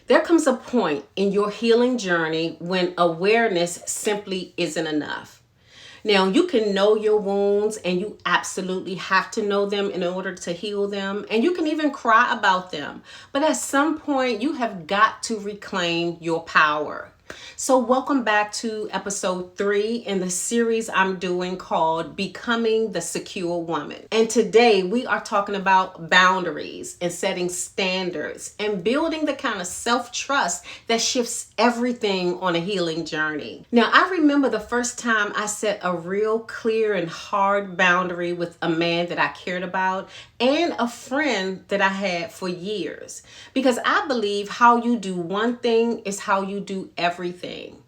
There comes a point in your healing journey when awareness simply isn't enough. Now, you can know your wounds, and you absolutely have to know them in order to heal them. And you can even cry about them. But at some point, you have got to reclaim your power. So welcome back to episode 3 in the series I'm doing called Becoming the Secure Woman. And today we are talking about boundaries and setting standards and building the kind of self-trust that shifts everything on a healing journey. Now, I remember the first time I set a real clear and hard boundary with a man that I cared about and a friend that I had for years, because I believe how you do one thing is how you do everything.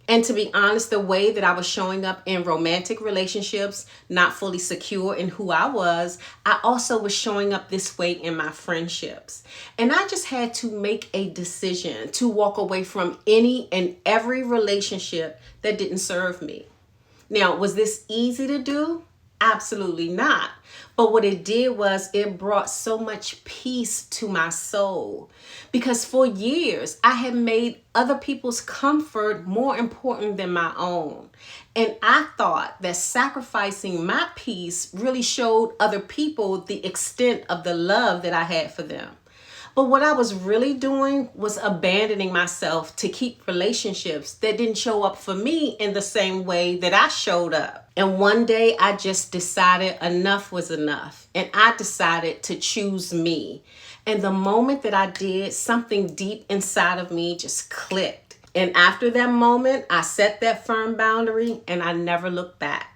And to be honest, the way that I was showing up in romantic relationships, not fully secure in who I was, I also was showing up this way in my friendships. And I just had to make a decision to walk away from any and every relationship that didn't serve me. Now, was this easy to do? Absolutely not. But what it did was it brought so much peace to my soul, because for years I had made other people's comfort more important than my own. And I thought that sacrificing my peace really showed other people the extent of the love that I had for them. But what I was really doing was abandoning myself to keep relationships that didn't show up for me in the same way that I showed up. And one day I just decided enough was enough. And I decided to choose me. And the moment that I did, something deep inside of me just clicked. And after that moment, I set that firm boundary and I never looked back.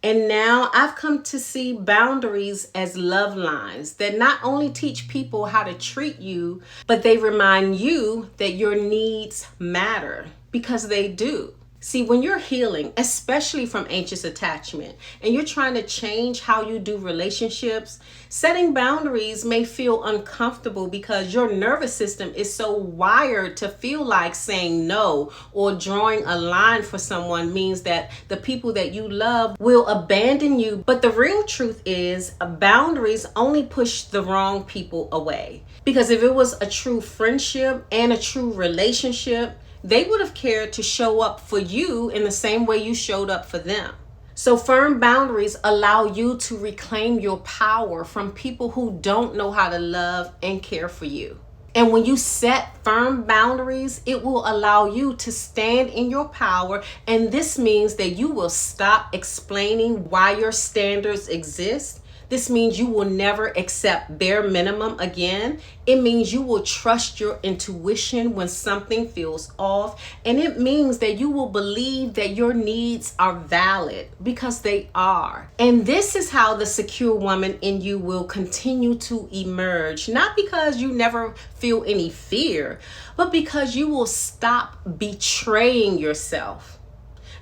And now I've come to see boundaries as love lines that not only teach people how to treat you, but they remind you that your needs matter, because they do. See, when you're healing, especially from anxious attachment, and you're trying to change how you do relationships, setting boundaries may feel uncomfortable because your nervous system is so wired to feel like saying no or drawing a line for someone means that the people that you love will abandon you. But the real truth is, boundaries only push the wrong people away. Because if it was a true friendship and a true relationship, they would have cared to show up for you in the same way you showed up for them. So firm boundaries allow you to reclaim your power from people who don't know how to love and care for you. And when you set firm boundaries, it will allow you to stand in your power. And this means that you will stop explaining why your standards exist. This means you will never accept bare minimum again. It means you will trust your intuition when something feels off. And it means that you will believe that your needs are valid, because they are. And this is how the secure woman in you will continue to emerge. Not because you never feel any fear, but because you will stop betraying yourself.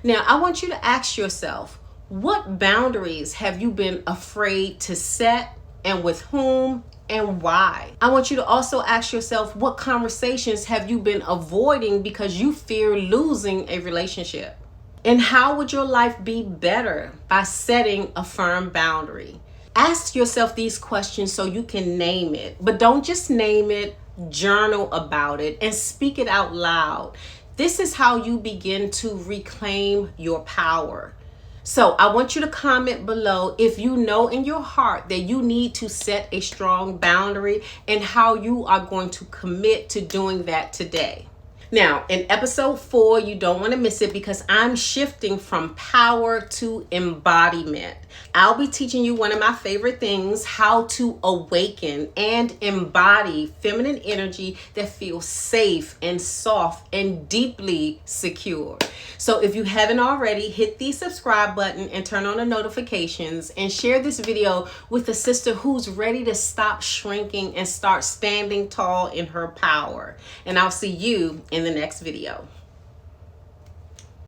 Now, I want you to ask yourself, what boundaries have you been afraid to set, and with whom and why? I want you to also ask yourself, what conversations have you been avoiding because you fear losing a relationship? And how would your life be better by setting a firm boundary? Ask yourself these questions so you can name it, but don't just name it, journal about it and speak it out loud. This is how you begin to reclaim your power. So I want you to comment below if you know in your heart that you need to set a strong boundary, and how you are going to commit to doing that today. Now, in episode 4, you don't want to miss it, because I'm shifting from power to embodiment. I'll be teaching you one of my favorite things, how to awaken and embody feminine energy that feels safe and soft and deeply secure. So if you haven't already, hit the subscribe button and turn on the notifications, and share this video with a sister who's ready to stop shrinking and start standing tall in her power. And I'll see you in the next video.